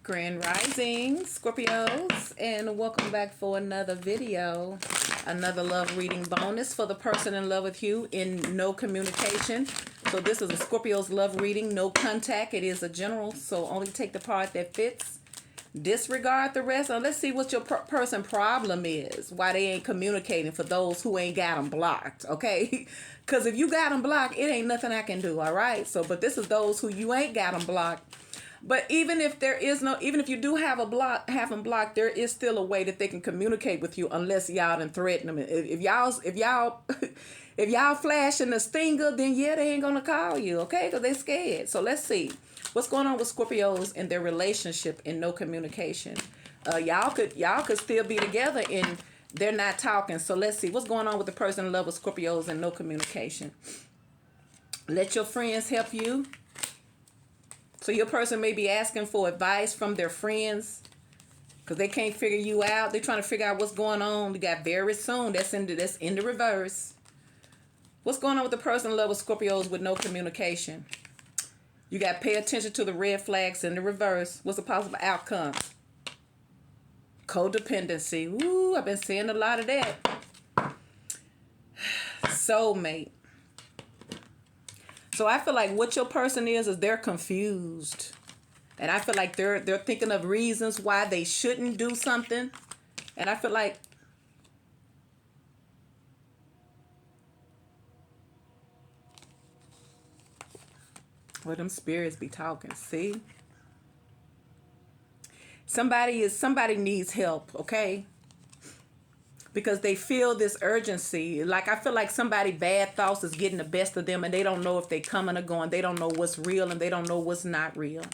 Grand Rising, Scorpios, and welcome back for another video, another love reading bonus for the person in love with you in no communication. So this is a Scorpio's love reading, no contact. It is a general, so only take the part that fits. Disregard the rest. Now let's see what your person problem is, why they ain't communicating, for those who ain't got them blocked, okay? Because if you got them blocked, it ain't nothing I can do, all right? So, but this is those who you ain't got them blocked. But even if there is no, even if you do have them blocked, there is still a way that they can communicate with you, unless y'all done threaten them. If y'all if y'all flashing the stinger, then yeah, they ain't gonna call you, okay? Because they scared. So let's see what's going on with Scorpios in their relationship in no communication. Y'all could still be together and they're not talking. So let's see what's going on with the person in love with Scorpios and no communication. Let your friends help you. So your person may be asking for advice from their friends because they can't figure you out. They're trying to figure out what's going on. We got very soon. That's in the reverse. What's going on with the person in love with Scorpios with no communication? You got to pay attention to the red flags in the reverse. What's the possible outcome? Codependency. Ooh, I've been seeing a lot of that. Soulmate. So I feel like what your person is they're confused. And I feel like they're thinking of reasons why they shouldn't do something. And I feel like well, them spirits be talking, see? Somebody needs help, okay? Because they feel this urgency. Like I feel like somebody bad thoughts is getting the best of them and they don't know if they coming or going. They don't know what's real and they don't know what's not real.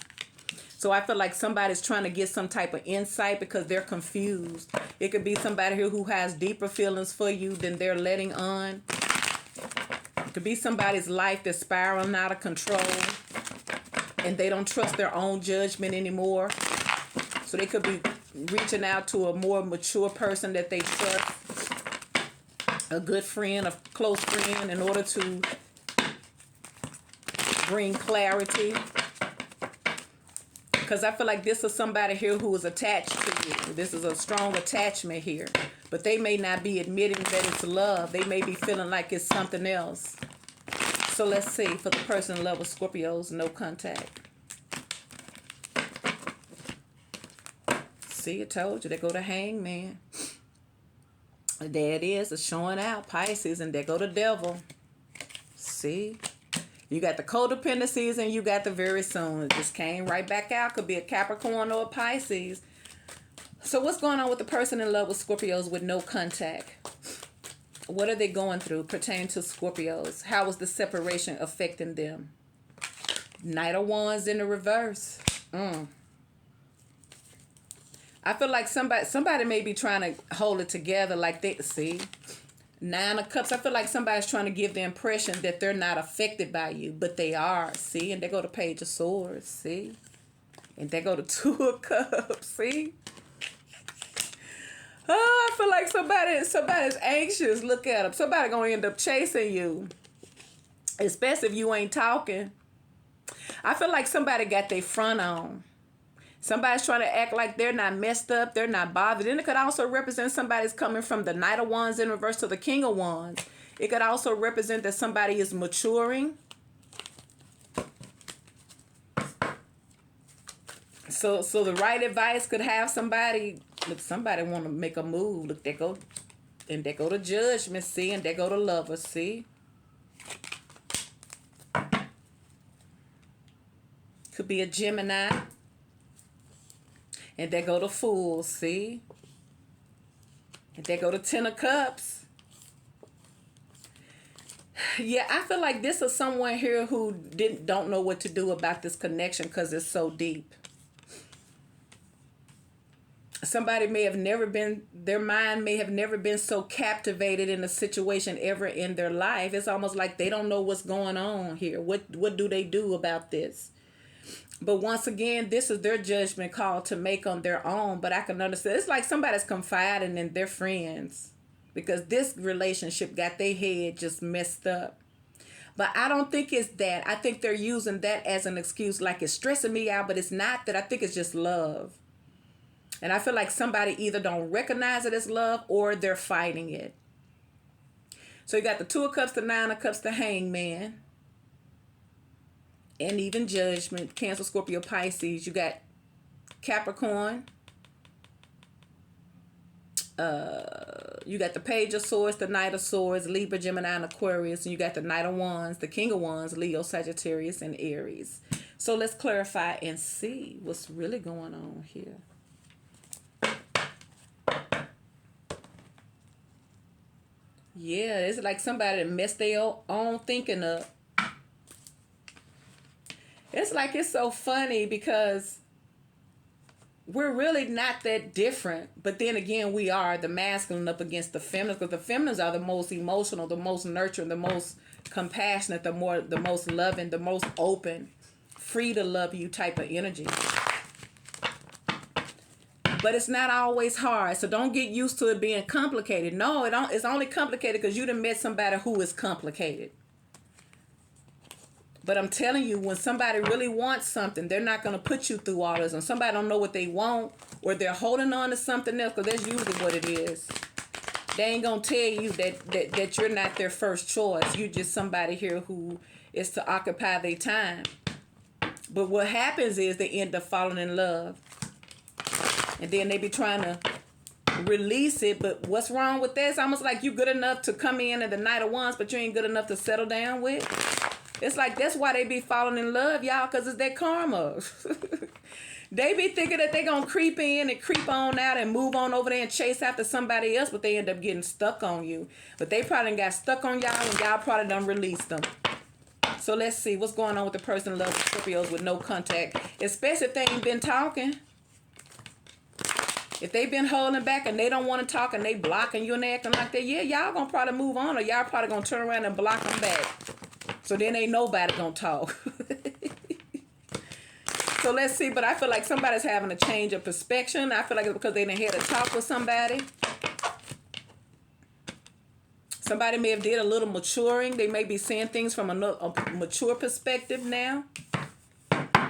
So I feel like somebody's trying to get some type of insight because they're confused. It could be somebody here who has deeper feelings for you than they're letting on. It could be somebody's life that's spiraling out of control and they don't trust their own judgment anymore. So they could be reaching out to a more mature person that they trust, a good friend, a close friend, in order to bring clarity. Because I feel like this is somebody here who is attached to you. This is a strong attachment here. But they may not be admitting that it's love. They may be feeling like it's something else. So let's see, for the person in love with Scorpios, no contact. See, I told you, they go to hangman. There it is, it's showing out, Pisces, and there go the devil. See? You got the codependencies and you got the very soon. It just came right back out. Could be a Capricorn or a Pisces. So what's going on with the person in love with Scorpios with no contact? What are they going through pertaining to Scorpios? How is the separation affecting them? Knight of Wands in the reverse. I feel like somebody may be trying to hold it together like they, see? Nine of Cups. I feel like somebody's trying to give the impression that they're not affected by you, but they are, see? And they go to Page of Swords, see? And they go to Two of Cups, see? Oh, I feel like somebody's anxious. Look at them. Somebody gonna end up chasing you, especially if you ain't talking. I feel like somebody got their front on. Somebody's trying to act like they're not messed up, they're not bothered. And it could also represent somebody's coming from the Knight of Wands in reverse to the King of Wands. It could also represent that somebody is maturing. So the right advice could have somebody, look, somebody want to make a move. Look, they go to Judgment, see, and they go to Lovers, see. Could be a Gemini. And they go to Fools, see? And they go to Ten of Cups. Yeah, I feel like this is someone here who don't know what to do about this connection because it's so deep. Somebody may have never been, their mind may have never been so captivated in a situation ever in their life. It's almost like they don't know what's going on here. What do they do about this? But once again, this is their judgment call to make on their own. But I can understand. It's like somebody's confiding in their friends because this relationship got their head just messed up. But I don't think it's that. I think they're using that as an excuse, like it's stressing me out, but it's not that. I think it's just love. And I feel like somebody either don't recognize it as love or they're fighting it. So you got the Two of Cups, the Nine of Cups, the Hangman, and even Judgment, Cancer, Scorpio, Pisces. You got Capricorn. You got the Page of Swords, the Knight of Swords, Libra, Gemini, and Aquarius. And you got the Knight of Wands, the King of Wands, Leo, Sagittarius, and Aries. So let's clarify and see what's really going on here. Yeah, it's like somebody that messed their own thinking up. It's like it's so funny because we're really not that different. But then again, we are the masculine up against the feminine, because the feminines are the most emotional, the most nurturing, the most compassionate, the most loving, the most open, free to love you type of energy. But it's not always hard, so don't get used to it being complicated. No, it's only complicated because you done met somebody who is complicated. But I'm telling you, when somebody really wants something, they're not going to put you through all this. And somebody don't know what they want, or they're holding on to something else, because that's usually what it is. They ain't going to tell you that you're not their first choice. You're just somebody here who is to occupy their time. But what happens is they end up falling in love. And then they be trying to release it. But what's wrong with that? It's almost like you good enough to come in at the Knight of Wands, but you ain't good enough to settle down with. It's like that's why they be falling in love, y'all, because it's their karma. They be thinking that they going to creep in and creep on out and move on over there and chase after somebody else, but they end up getting stuck on you. But they probably done got stuck on y'all, and y'all probably done released them. So let's see what's going on with the person in love with Scorpios with no contact, especially if they ain't been talking. If they been holding back and they don't want to talk and they blocking you and they acting like that, yeah, y'all gonna probably move on, or y'all probably gonna turn around and block them back. So then ain't nobody gonna talk. So let's see, but I feel like somebody's having a change of perspective. I feel like it's because they done had a talk with somebody. Somebody may have did a little maturing. They may be seeing things from a mature perspective now.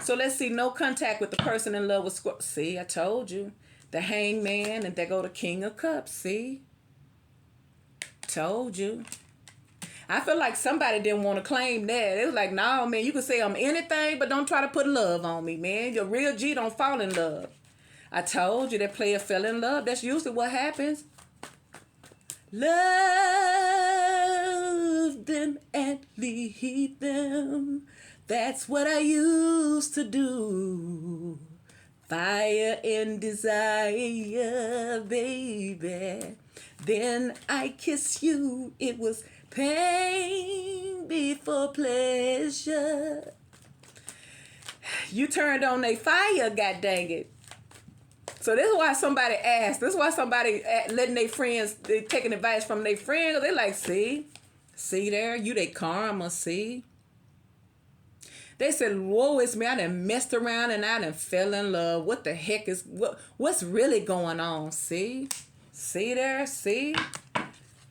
So let's see, no contact with the person in love with Scorpio. See, I told you. The Hangman, and they go to King of Cups. See? Told you. I feel like somebody didn't want to claim that. It was like, no, man, you can say I'm anything, but don't try to put love on me, man. Your real G don't fall in love. I told you that player fell in love. That's usually what happens. Love them and leave them. That's what I used to do. Fire and desire, baby. Then I kiss you. It was pain before pleasure. You turned on a fire, god dang it. So this is why somebody asked. This is why somebody letting their friends, they taking advice from their friends. They like, see there, you they karma, see. They said, whoa, it's me. I done messed around and I done fell in love. What the heck is, what's really going on? See? See there? See?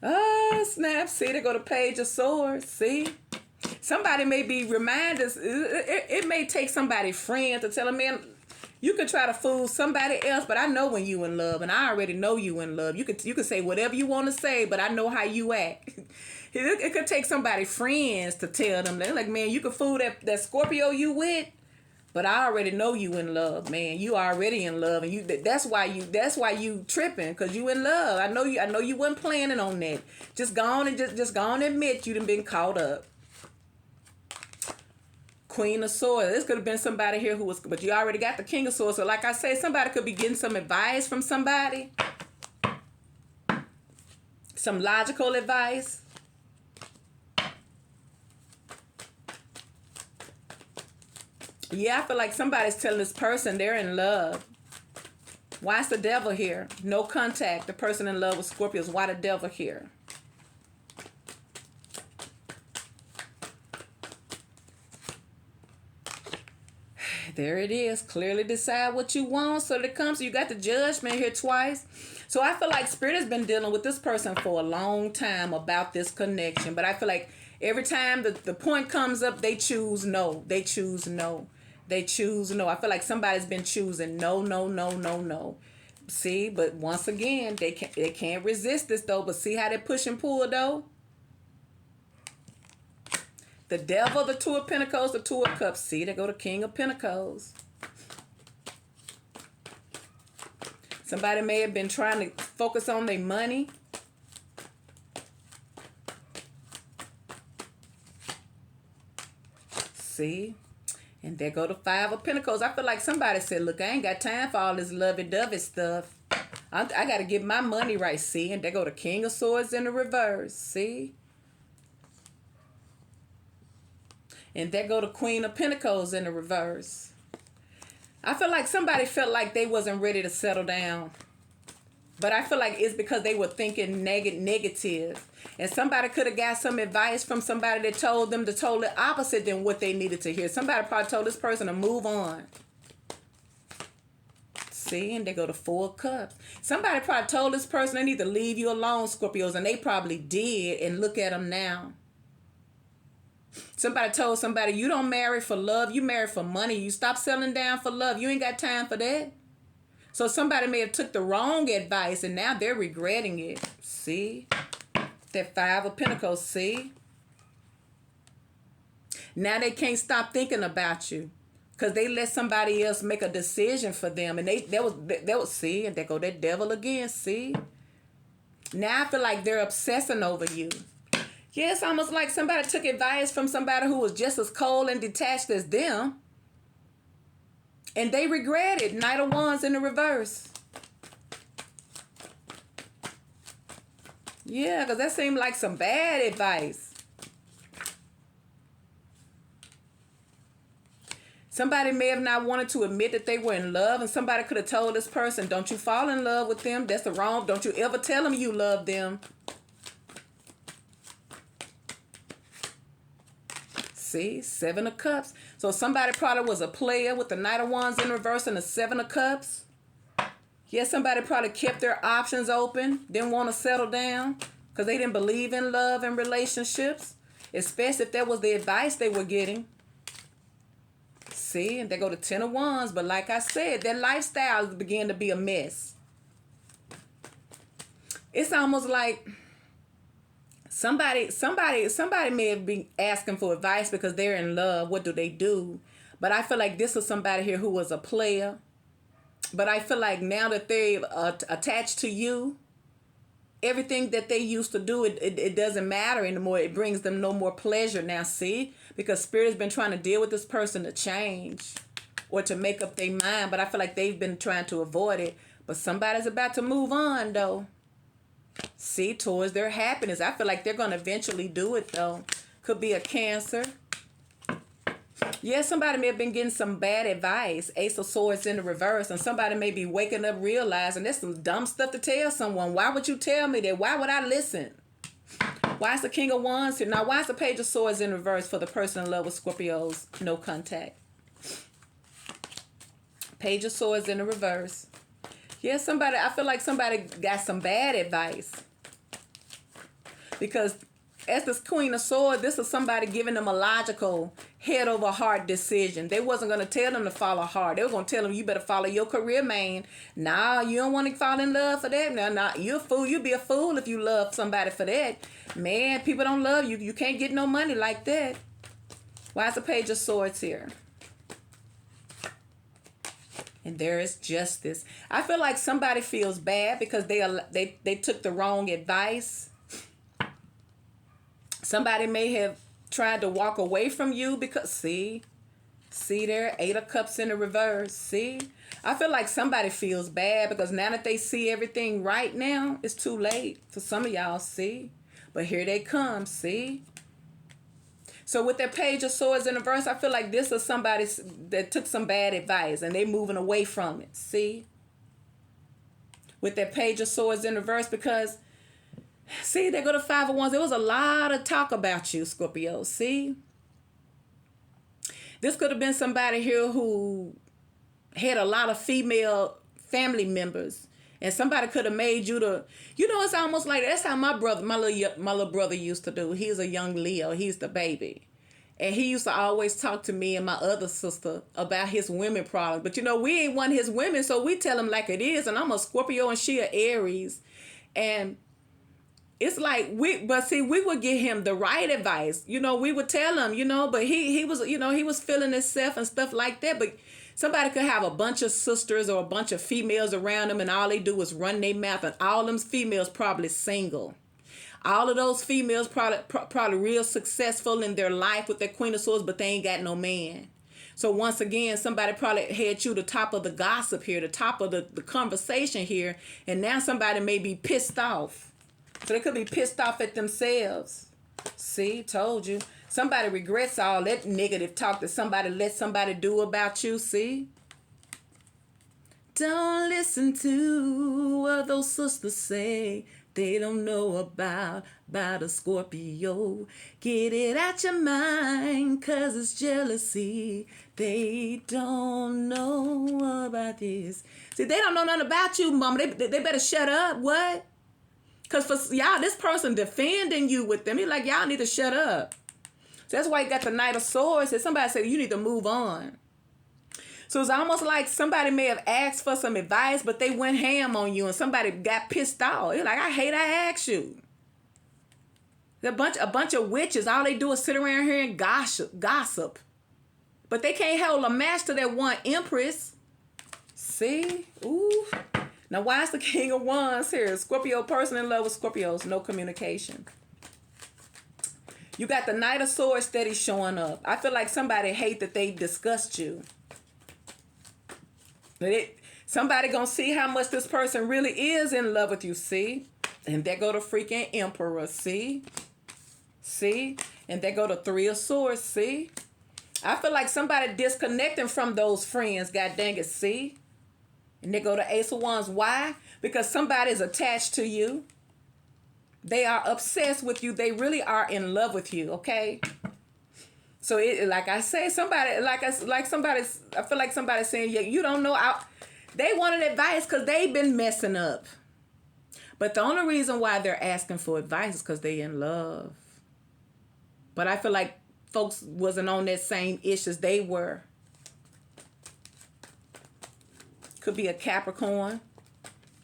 Oh, snap. See, they go to Page of Swords. See? Somebody may be reminders. It may take somebody friend to tell them, man, you can try to fool somebody else, but I know when you in love, and I already know you in love. You could say whatever you want to say, but I know how you act. It could take somebody friends to tell them. They're like, man, you can fool that Scorpio you with, but I already know you in love, man. You already in love, and that's why you tripping, because you in love. I know you wasn't planning on that. Just go on and just go on and admit you done been caught up. Queen of Swords. This could have been somebody here who was, but you already got the King of Swords. So like I say, somebody could be getting some advice from somebody. Some logical advice. Yeah, I feel like somebody's telling this person they're in love. Why is the devil here? No contact. The person in love with Scorpios. Why the devil here? There it is. Clearly decide what you want. So it comes. You got the Judgment here twice. So I feel like Spirit has been dealing with this person for a long time about this connection. But I feel like Every time the point comes up, they choose no. They choose no. They choose no. I feel like somebody's been choosing no, no, no, no, no. See, but once again, they can't resist this though. But see how they push and pull though? The devil, the Two of Pentacles, the Two of Cups. See, they go to King of Pentacles. Somebody may have been trying to focus on their money. See? And there go the Five of Pentacles. I feel like somebody said, look, I ain't got time for all this lovey-dovey stuff. I got to get my money right, see? And there go the King of Swords in the reverse, see? And there go the Queen of Pentacles in the reverse. I feel like somebody felt like they wasn't ready to settle down. But I feel like it's because they were thinking negative. And somebody could have got some advice from somebody that told them the totally opposite than what they needed to hear. Somebody probably told this person to move on. See, and they go to Four of Cups. Somebody probably told this person they need to leave you alone, Scorpios, and they probably did, and look at them now. Somebody told somebody, you don't marry for love, you marry for money. You stop settling down for love. You ain't got time for that. So somebody may have took the wrong advice and now they're regretting it. See? That Five of Pentacles, see? Now they can't stop thinking about you. Because they let somebody else make a decision for them. And they was see, and they go that devil again, see? Now I feel like they're obsessing over you. Yeah, it's almost like somebody took advice from somebody who was just as cold and detached as them. And they regret it. Knight of Wands in the reverse. Yeah, because that seemed like some bad advice. Somebody may have not wanted to admit that they were in love, and somebody could have told this person, don't you fall in love with them. That's the wrong. Don't you ever tell them you love them. See, Seven of Cups. So somebody probably was a player with the Knight of Wands in reverse and the Seven of Cups. Yeah, somebody probably kept their options open, didn't want to settle down because they didn't believe in love and relationships, especially if that was the advice they were getting. See, and they go to Ten of Wands. But like I said, their lifestyle began to be a mess. It's almost like somebody may have been asking for advice because they're in love. What do they do? But I feel like this was somebody here who was a player. But I feel like now that they've attached to you, everything that they used to do, it doesn't matter anymore. It brings them no more pleasure now, see? Because Spirit has been trying to deal with this person to change or to make up their mind. But I feel like they've been trying to avoid it. But somebody's about to move on, though. See, towards their happiness. I feel like they're going to eventually do it, though. Could be a Cancer. Yeah, somebody may have been getting some bad advice. Ace of Swords in the reverse. And somebody may be waking up realizing that's some dumb stuff to tell someone. Why would you tell me that? Why would I listen? Why is the King of Wands here? Now, why is the Page of Swords in reverse for the person in love with Scorpios? No contact. Page of Swords in the reverse. Yeah, I feel like somebody got some bad advice. Because as this Queen of Swords, this is somebody giving them a logical, head over heart decision. They wasn't going to tell them to follow heart. They were going to tell them, you better follow your career, man. Nah, you don't want to fall in love for that. Nah, you're a fool. You'd be a fool if you love somebody for that. Man, people don't love you. You can't get no money like that. Why is the Page of Swords here? And there is Justice. I feel like somebody feels bad because they took the wrong advice. Somebody may have tried to walk away from you because, see there, Eight of Cups in the reverse, see? I feel like somebody feels bad because now that they see everything right now, it's too late for some of y'all, see? But here they come, see? So with that Page of Swords in the reverse, I feel like this is somebody that took some bad advice and they moving away from it, see? With that Page of Swords in the reverse because, see, they go to Five of Wands. There was a lot of talk about you, Scorpio, see? This could have been somebody here who had a lot of female family members. And somebody could have made you the, it's almost like that's how my little brother used to do. He's a young Leo. He's the baby. And he used to always talk to me and my other sister about his women problems. But we ain't one of his women, so we tell him like it is. And I'm a Scorpio and she a Aries. And it's like we would give him the right advice. We would tell him, but he was, he was feeling himself and stuff like that. But somebody could have a bunch of sisters or a bunch of females around them and all they do is run their mouth, and all them females probably single. All of those females probably real successful in their life with their Queen of Swords, but they ain't got no man. So once again, somebody probably had you the top of the gossip here, the top of the conversation here, and now somebody may be pissed off. So they could be pissed off at themselves. See, told you. Somebody regrets all that negative talk that somebody let somebody do about you, see? Don't listen to what those sisters say. They don't know about a Scorpio. Get it out your mind, cause it's jealousy. They don't know about this. See, they don't know nothing about you, mama. They better shut up. What? Because for y'all, this person defending you with them, he's like, y'all need to shut up. So that's why you got the Knight of Swords. And somebody said, you need to move on. So it's almost like somebody may have asked for some advice, but they went ham on you and somebody got pissed off. You're like, I hate I asked you. A bunch of witches. All they do is sit around here and gossip. But they can't hold a match to that one Empress. See? Ooh. Now, why is the King of Wands here? Scorpio person in love with Scorpios. No communication. You got the Knight of Swords steady showing up. I feel like somebody hate that they discussed you. Somebody gonna see how much this person really is in love with you, see? And there go the freaking Emperor, see? See? And there go the Three of Swords, see? I feel like somebody disconnecting from those friends, god dang it, see? And they go to Ace of Wands. Why? Because somebody is attached to you. They are obsessed with you. They really are in love with you, okay? So like I say, somebody, I feel like somebody's saying, yeah, you don't know. They wanted advice because they've been messing up. But the only reason why they're asking for advice is because they're in love. But I feel like folks wasn't on that same issue as they were. Could be a Capricorn,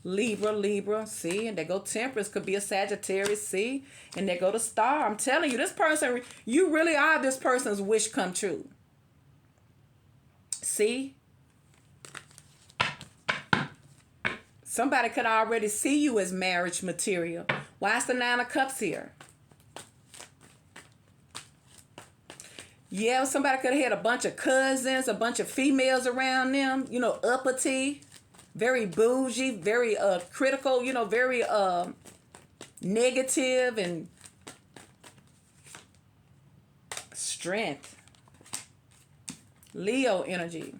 Libra, see? And they go Temperance. Could be a Sagittarius, see? And they go to Star. I'm telling you, this person, you really are this person's wish come true. See? Somebody could already see you as marriage material. Why is the Nine of Cups here? Yeah, somebody could have had a bunch of cousins, a bunch of females around them, uppity, very bougie, very critical, very negative and strength. Leo energy.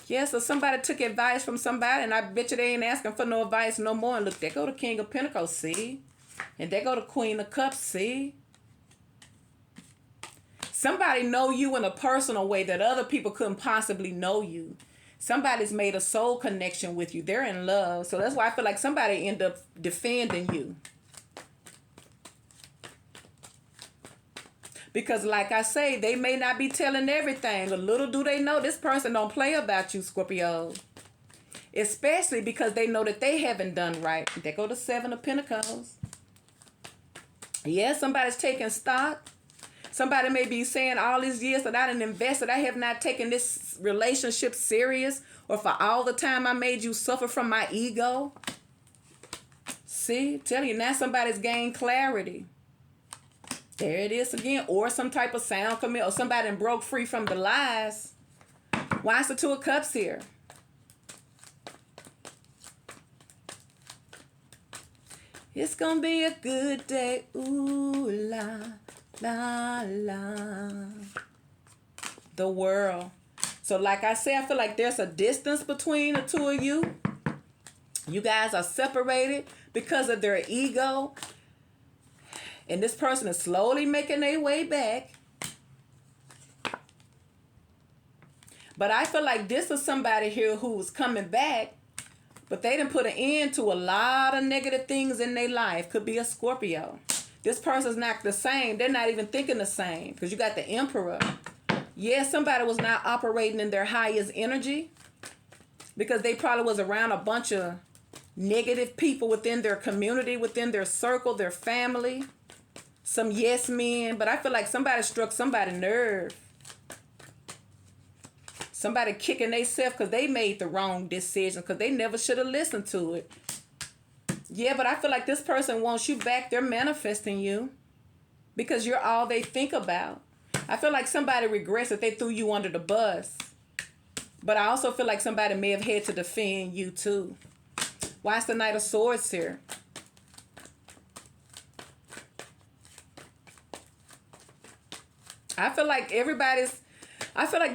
Yeah, so somebody took advice from somebody, and I bet you they ain't asking for no advice no more. And look, there go the King of Pentacles, see? And there go the Queen of Cups, see? Somebody know you in a personal way that other people couldn't possibly know you. Somebody's made a soul connection with you. They're in love. So that's why I feel like somebody end up defending you. Because like I say, they may not be telling everything. But little do they know, this person don't play about you, Scorpio. Especially because they know that they haven't done right. There go the Seven of Pentacles. Yeah, somebody's taking stock. Somebody may be saying all these years that I didn't invest, that I have not taken this relationship serious, or for all the time I made you suffer from my ego. See, tell you, now somebody's gained clarity. There it is again. Or some type of sound commit, or somebody broke free from the lies. Why is the Two of Cups here? It's gonna be a good day. Ooh la. La la. The World. So like I say, I feel like there's a distance between the two of you. You guys are separated because of their ego. And this person is slowly making their way back. But I feel like this is somebody here who's coming back But they done put an end to a lot of negative things in their life. Could be a Scorpio. This person's not the same. They're not even thinking the same. Because you got the Emperor. Yeah, somebody was not operating in their highest energy. Because they probably was around a bunch of negative people within their community, within their circle, their family. Some yes men. But I feel like somebody struck somebody's nerve. Somebody kicking themselves because they made the wrong decision. Because they never should have listened to it. Yeah, but I feel like this person wants you back. They're manifesting you. Because you're all they think about. I feel like somebody regrets that they threw you under the bus. But I also feel like somebody may have had to defend you too. Why is the Knight of Swords here? I feel like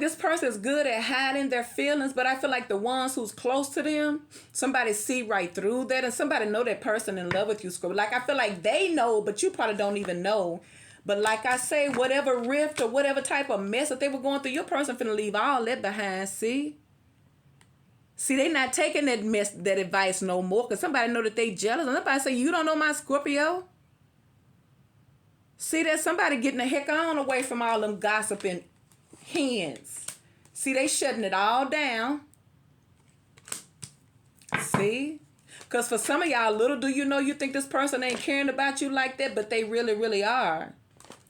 this person is good at hiding their feelings, but I feel like the ones who's close to them, somebody see right through that, and somebody know that person in love with you, Scorpio. Like, I feel like they know, but you probably don't even know. But like I say, whatever rift or whatever type of mess that they were going through, your person finna leave all that behind, see? See, they not taking that advice no more, because somebody know that they jealous, and somebody say, you don't know my Scorpio? See, there's somebody getting the heck on away from all them gossiping hens. See, they shutting it all down. See? Because for some of y'all, little do you know, you think this person ain't caring about you like that, but they really, really are.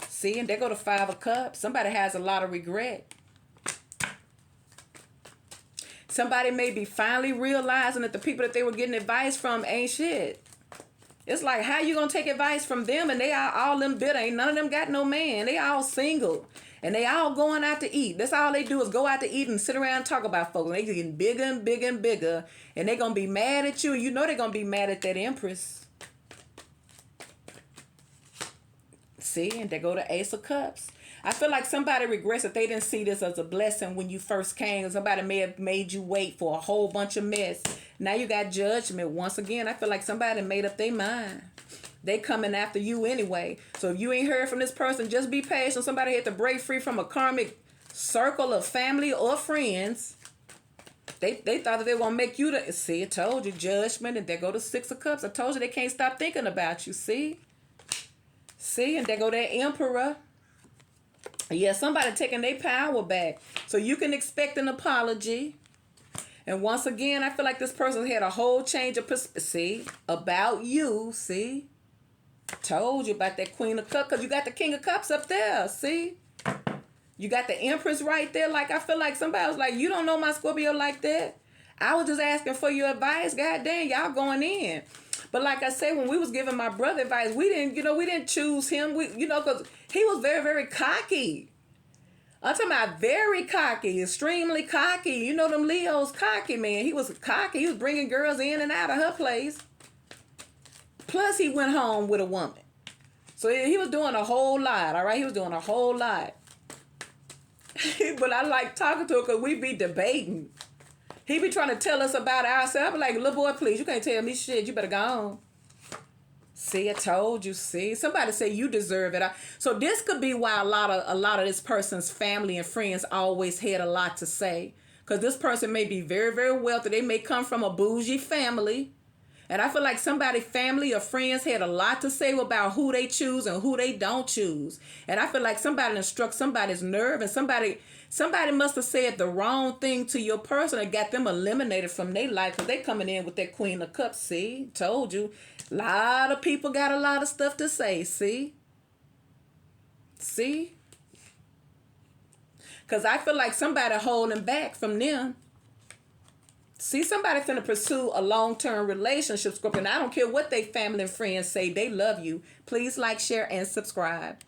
See, and they go to Five of Cups. Somebody has a lot of regret. Somebody may be finally realizing that the people that they were getting advice from ain't shit. It's like, how you gonna take advice from them and they are all them bitter? Ain't none of them got no man. They all single. And they all going out to eat. That's all they do is go out to eat and sit around and talk about folks. And they getting bigger and bigger and bigger. And they gonna be mad at you. You know they gonna be mad at that Empress. See, and they go to Ace of Cups. I feel like somebody regrets that they didn't see this as a blessing when you first came. Somebody may have made you wait for a whole bunch of mess. Now you got judgment. Once again, I feel like somebody made up their mind. They coming after you anyway. So if you ain't heard from this person, just be patient. Somebody had to break free from a karmic circle of family or friends. They thought that they were going to make you the... See, I told you, judgment. And there go the Six of Cups. I told you they can't stop thinking about you. See? See? And there go that Emperor. Yeah, somebody taking their power back. So you can expect an apology. And once again, I feel like this person had a whole change of perspective. See? About you. See? Told you about that Queen of Cups. Because you got the King of Cups up there. See? You got the Empress right there. Like, I feel like somebody was like, you don't know my Scorpio like that. I was just asking for your advice. God dang, y'all going in. But like I said, when we was giving my brother advice, we didn't choose him. Because he was very, very cocky. I'm talking about very cocky, extremely cocky. You know them Leos cocky, man. He was cocky. He was bringing girls in and out of her place. Plus, he went home with a woman. So he was doing a whole lot, all right? He was doing a whole lot. But I like talking to him because we be debating. He be trying to tell us about ourselves. I be like, little boy, please, you can't tell me shit. You better go on. See, I told you. See, somebody say you deserve it. So this could be why a lot of this person's family and friends always had a lot to say. Because this person may be very, very wealthy. They may come from a bougie family. And I feel like somebody, family or friends had a lot to say about who they choose and who they don't choose. And I feel like somebody done struck somebody's nerve, and somebody must have said the wrong thing to your person and got them eliminated from their life because they coming in with that Queen of Cups. See? Told you. A lot of people got a lot of stuff to say. See? See? Because I feel like somebody holding back from them. See, somebody finna pursue a long-term relationship, Scorpio. And I don't care what they family and friends say. They love you. Please like, share, and subscribe.